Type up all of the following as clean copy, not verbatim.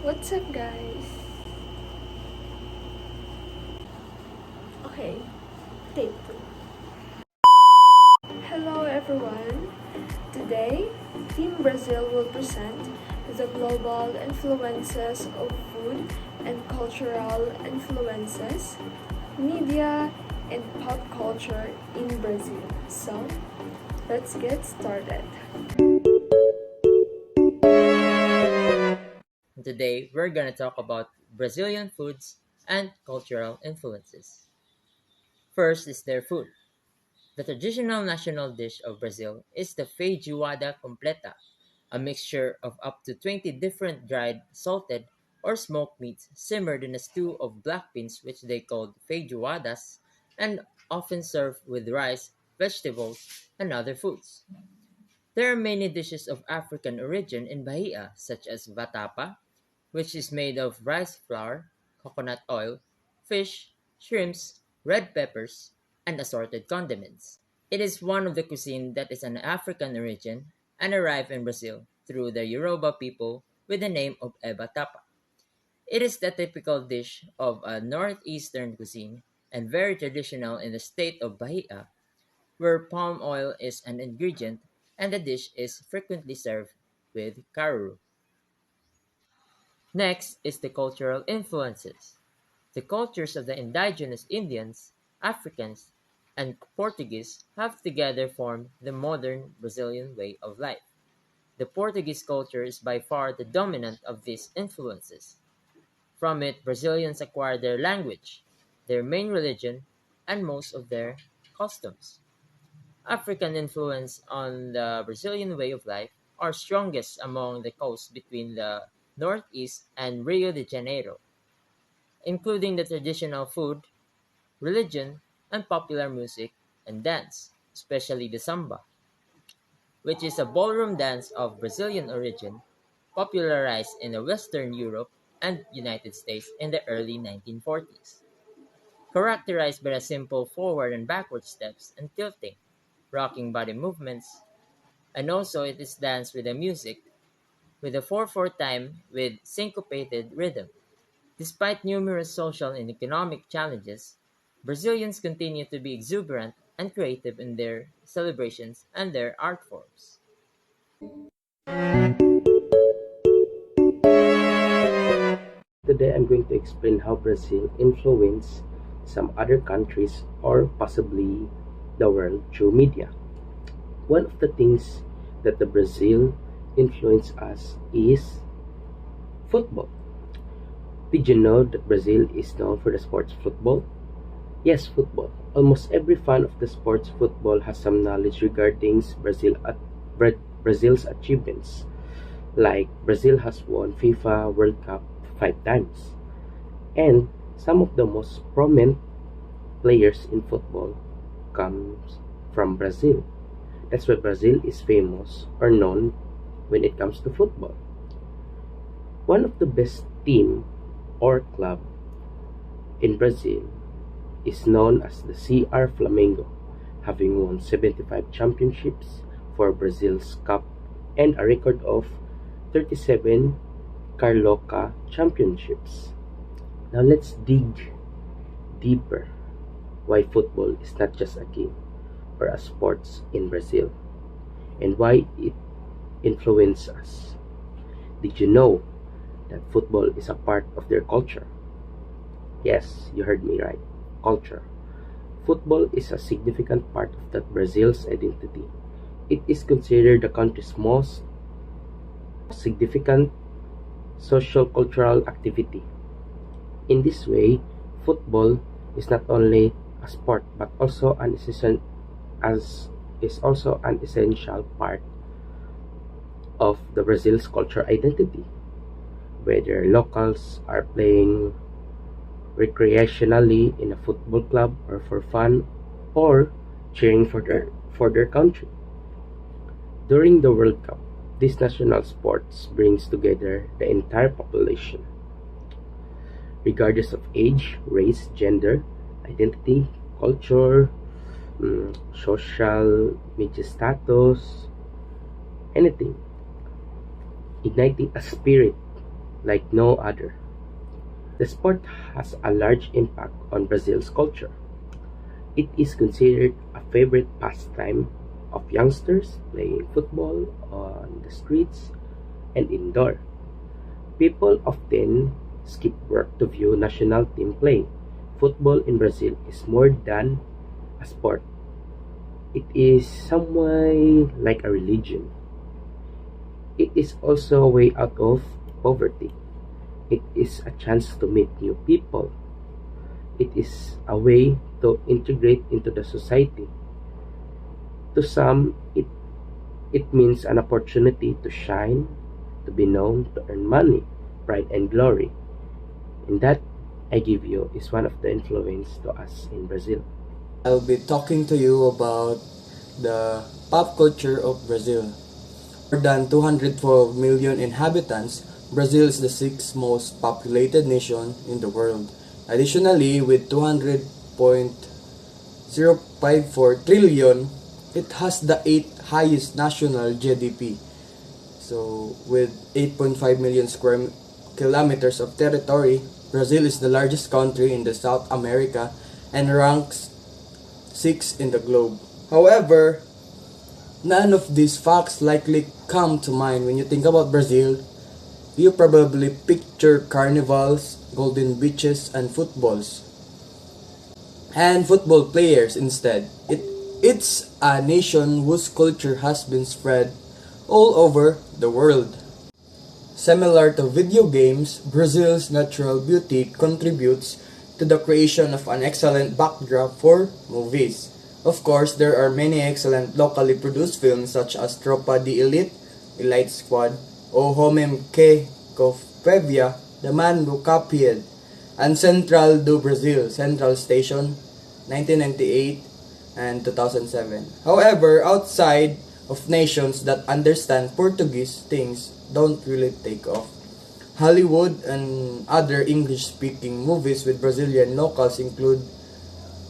What's up, guys? Okay, take two. Hello, everyone. Today, Team Brazil will present the global influences of food and cultural influences, media, and pop culture in Brazil. So, let's get started. Today, we're going to talk about Brazilian foods and cultural influences. First is their food. The traditional national dish of Brazil is the feijoada completa, a mixture of up to 20 different dried, salted, or smoked meats simmered in a stew of black beans which they called feijoadas and often served with rice, vegetables, and other foods. There are many dishes of African origin in Bahia, such as vatapa, which is made of rice flour, coconut oil, fish, shrimps, red peppers, and assorted condiments. It is one of the cuisine that is an African origin and arrived in Brazil through the Yoruba people with the name of eba tapa. It is the typical dish of a northeastern cuisine and very traditional in the state of Bahia, where palm oil is an ingredient and the dish is frequently served with caruru. Next is the cultural influences. The cultures of the indigenous Indians, Africans, and Portuguese have together formed the modern Brazilian way of life. The Portuguese culture is by far the dominant of these influences. From it, Brazilians acquired their language, their main religion, and most of their customs. African influence on the Brazilian way of life are strongest among the coast between the Northeast and Rio de Janeiro, including the traditional food, religion, and popular music and dance, especially the samba, which is a ballroom dance of Brazilian origin, popularized in Western Europe and United States in the early 1940s. Characterized by the simple forward and backward steps and tilting, rocking body movements, and also it is danced with the music, with a 4/4 time with syncopated rhythm. Despite numerous social and economic challenges, Brazilians continue to be exuberant and creative in their celebrations and their art forms. Today I'm going to explain how Brazil influenced some other countries or possibly the world through media. One of the things that the Brazil influenced us is football. Did you know that Brazil is known for the sports football? Yes, football. Almost every fan of the sports football has some knowledge regarding Brazil's achievements. Like Brazil has won FIFA World Cup 5 times. And some of the most prominent players in football comes from Brazil. That's why Brazil is famous or known when it comes to football. One of the best team or club in Brazil is known as the CR Flamengo, having won 75 championships for Brazil's Cup and a record of 37 Carioca championships. Now let's dig deeper why football is not just a game or a sports in Brazil and why it influences us. Did you know that football is a part of their culture? Yes, you heard me right. Culture. Football is a significant part of that Brazil's identity. It is considered the country's most significant social cultural activity. In this way, football is not only a sport but also as is also an essential part of the Brazil's cultural identity. Whether locals are playing recreationally in a football club or for fun or cheering for their country. During the World Cup, this national sports brings together the entire population, regardless of age, race, gender, identity, culture, social media status, anything, igniting a spirit like no other. The sport has a large impact on Brazil's culture. It is considered a favorite pastime of youngsters playing football on the streets and indoor. People often skip work to view national team play. Football in Brazil is more than a sport. It is some way like a religion. It is also a way out of poverty. It is a chance to meet new people. It is a way to integrate into the society. To some, it means an opportunity to shine, to be known, to earn money, pride, and glory. And that, I give you, is one of the influence to us in Brazil. I'll be talking to you about the pop culture of Brazil. More than 212 million inhabitants, Brazil is the sixth most populated nation in the world. Additionally, with 200.054 trillion, it has the eighth highest national GDP. So, with 8.5 million square kilometers of territory, Brazil is the largest country in the South America and ranks 6th in the globe. However, none of these facts likely come to mind when you think about Brazil. You probably picture carnivals, golden beaches, and footballs. And football players instead. It's a nation whose culture has been spread all over the world. Similar to video games, Brazil's natural beauty contributes to the creation of an excellent backdrop for movies. Of course, there are many excellent locally produced films such as Tropa de Elite, Elite Squad, O Homem que Confevia, The Man Who Copied, and Central do Brasil, Central Station, 1998 and 2007. However, outside of nations that understand Portuguese, things don't really take off. Hollywood and other English-speaking movies with Brazilian locals include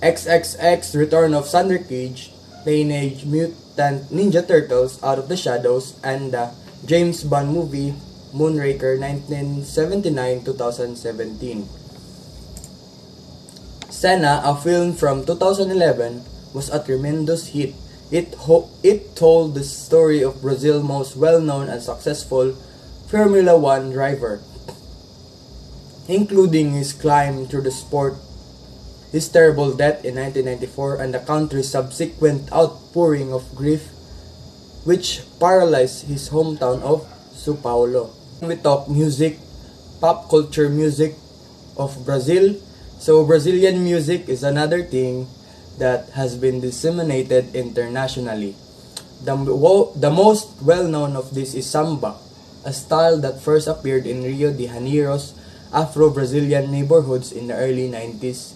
XXX Return of Thunder Cage, Teenage Mutant Ninja Turtles Out of the Shadows, and the James Bond movie Moonraker 1979-2017. Senna, a film from 2011, was a tremendous hit. It told the story of Brazil's most well-known and successful Formula One driver, including his climb through the sport, his terrible death in 1994, and the country's subsequent outpouring of grief, which paralyzed his hometown of São Paulo. We talk music, pop culture music of Brazil. So Brazilian music is another thing that has been disseminated internationally. The most well-known of this is samba, a style that first appeared in Rio de Janeiro's Afro-Brazilian neighborhoods in the early 90s.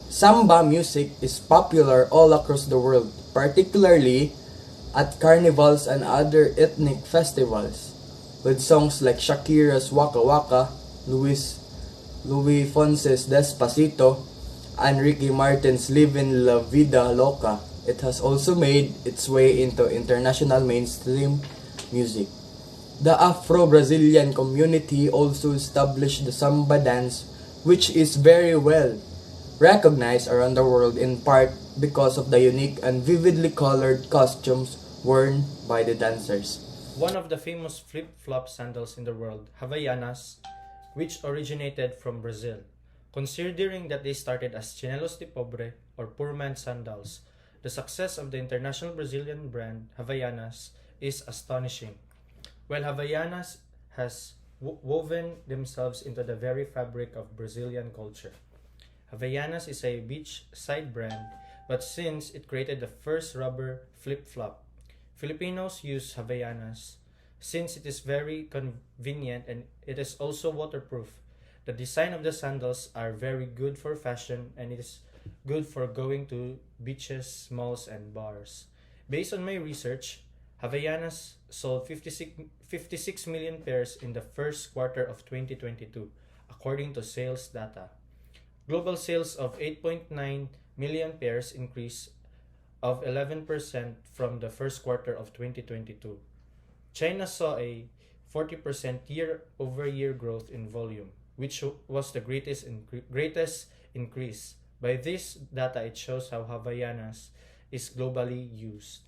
Samba music is popular all across the world, particularly at carnivals and other ethnic festivals, with songs like Shakira's Waka Waka, Luis Fonse's Despacito, and Ricky Martin's Livin' La Vida Loca. It has also made its way into international mainstream music. The Afro-Brazilian community also established the samba dance, which is very well recognized around the world in part because of the unique and vividly colored costumes worn by the dancers. One of the famous flip-flop sandals in the world, Havaianas, which originated from Brazil. Considering that they started as chinelos de pobre or poor man's sandals, the success of the international Brazilian brand Havaianas is astonishing. While Havaianas has woven themselves into the very fabric of Brazilian culture. Havaianas is a beachside brand, but since it created the first rubber flip-flop, Filipinos use Havaianas since it is very convenient and it is also waterproof. The design of the sandals are very good for fashion and it is good for going to beaches, malls, and bars. Based on my research, Havaianas sold 56 million pairs in the first quarter of 2022, according to sales data. Global sales of 8.9 million pairs increase of 11% from the first quarter of 2022. China saw a 40% year-over-year growth in volume, which was the greatest increase. By this data, it shows how Havaianas is globally used.